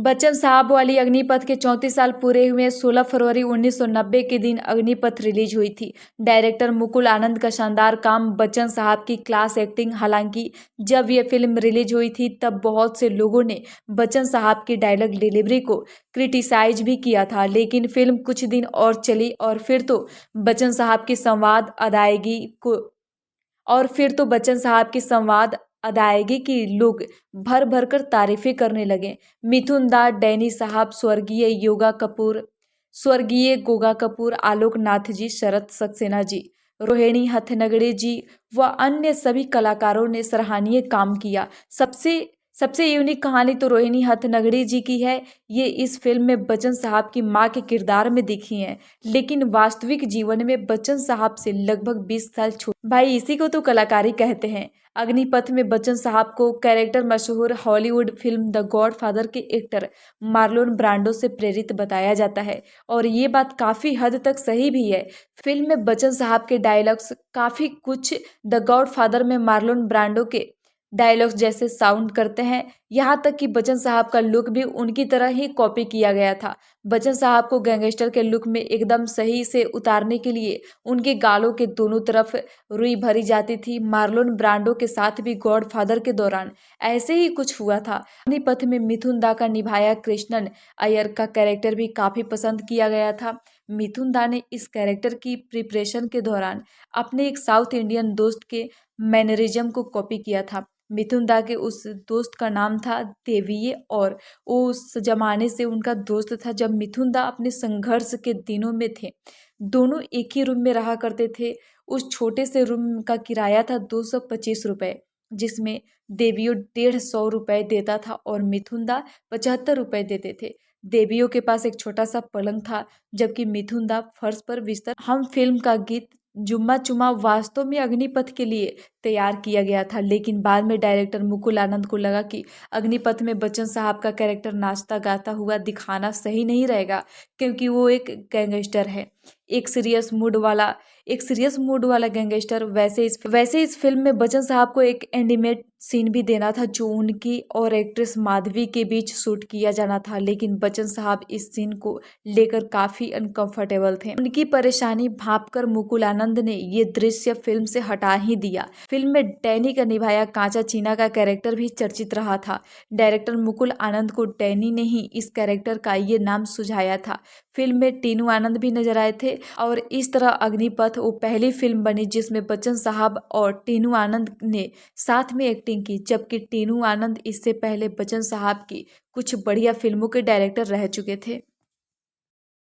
बच्चन साहब वाली अग्निपथ के 34 साल पूरे हुए। 16 फरवरी 1990 के दिन अग्निपथ रिलीज हुई थी। डायरेक्टर मुकुल आनंद का शानदार काम, बच्चन साहब की क्लास एक्टिंग। हालांकि जब यह फिल्म रिलीज हुई थी तब बहुत से लोगों ने बच्चन साहब की डायलॉग डिलीवरी को क्रिटिसाइज भी किया था, लेकिन फिल्म कुछ दिन और चली और फिर तो बच्चन साहब की संवाद अदायगी की लोग भर भर कर तारीफें करने लगे। मिथुन दा, डैनी साहब, स्वर्गीय गोगा कपूर, आलोक नाथ जी, शरत सक्सेना जी, रोहिणी हथनगड़े जी व अन्य सभी कलाकारों ने सराहनीय काम किया। सबसे यूनिक कहानी तो रोहिणी हथनगड़ी जी की है। ये इस फिल्म में बच्चन साहब की मां के किरदार में दिखी हैं, लेकिन वास्तविक जीवन में बच्चन साहब से लगभग 20 साल छोटी। भाई इसी को तो कलाकारी कहते हैं। अग्निपथ में बच्चन साहब को कैरेक्टर मशहूर हॉलीवुड फिल्म द गॉडफादर के एक्टर मार्लोन ब्रांडो से प्रेरित बताया जाता है, और ये बात काफी हद तक सही भी है। फिल्म में बच्चन साहब के डायलॉग्स काफी कुछ द गॉडफादर में मार्लोन ब्रांडो के डायलॉग्स जैसे साउंड करते हैं। यहाँ तक कि बच्चन साहब का लुक भी उनकी तरह ही कॉपी किया गया था। बच्चन साहब को गैंगस्टर के लुक में एकदम सही से उतारने के लिए उनके गालों के दोनों तरफ रुई भरी जाती थी। मार्लोन ब्रांडो के साथ भी गॉडफादर के दौरान ऐसे ही कुछ हुआ था। अग्निपथ में मिथुन दा का निभाया कृष्णन अय्यर का कैरेक्टर भी काफी पसंद किया गया था। मिथुन दा ने इस कैरेक्टर की प्रिपरेशन के दौरान अपने एक साउथ इंडियन दोस्त के मैनरिज्म को कॉपी किया था। मिथुन दा के उस दोस्त का नाम था देवीय, और वो उस जमाने से उनका दोस्त था जब मिथुन दा अपने संघर्ष के दिनों में थे। दोनों एक ही रूम में रहा करते थे। उस छोटे से रूम का किराया था 225 रुपये, जिसमें देवियो 150 रुपये देता था और मिथुन दा 75 रुपये देते थे। देवियों के पास एक छोटा सा पलंग था, जबकि मिथुन दा फर्श पर बिस्तर। हम फिल्म का गीत जुम्मा चुमा वास्तव में अग्निपथ के लिए तैयार किया गया था, लेकिन बाद में डायरेक्टर मुकुल आनंद को लगा कि अग्निपथ में बच्चन साहब का कैरेक्टर नाचता गाता हुआ दिखाना सही नहीं रहेगा, क्योंकि वो एक गैंगस्टर है, एक सीरियस मूड वाला गैंगस्टर। वैसे इस फिल्म में बच्चन साहब को एक इंटीमेट सीन भी देना था, जो उनकी और एक्ट्रेस माधवी के बीच शूट किया जाना था, लेकिन बच्चन साहब इस सीन को लेकर काफी अनकंफर्टेबल थे। उनकी परेशानी भांपकर मुकुल आनंद ने ये दृश्य फिल्म से हटा ही दिया। फिल्म में डैनी का निभाया कांचा चीना का कैरेक्टर भी चर्चित रहा था। डायरेक्टर मुकुल आनंद को डैनी ने ही इस कैरेक्टर का ये नाम सुझाया था। फिल्म में टीनू आनंद भी नजर आए थे, और इस तरह अग्निपथ वो पहली फिल्म बनी जिसमें बच्चन साहब और टीनू आनंद ने साथ में एक्टिंग की, जबकि टीनू आनंद इससे पहले बच्चन साहब की कुछ बढ़िया फिल्मों के डायरेक्टर रह चुके थे।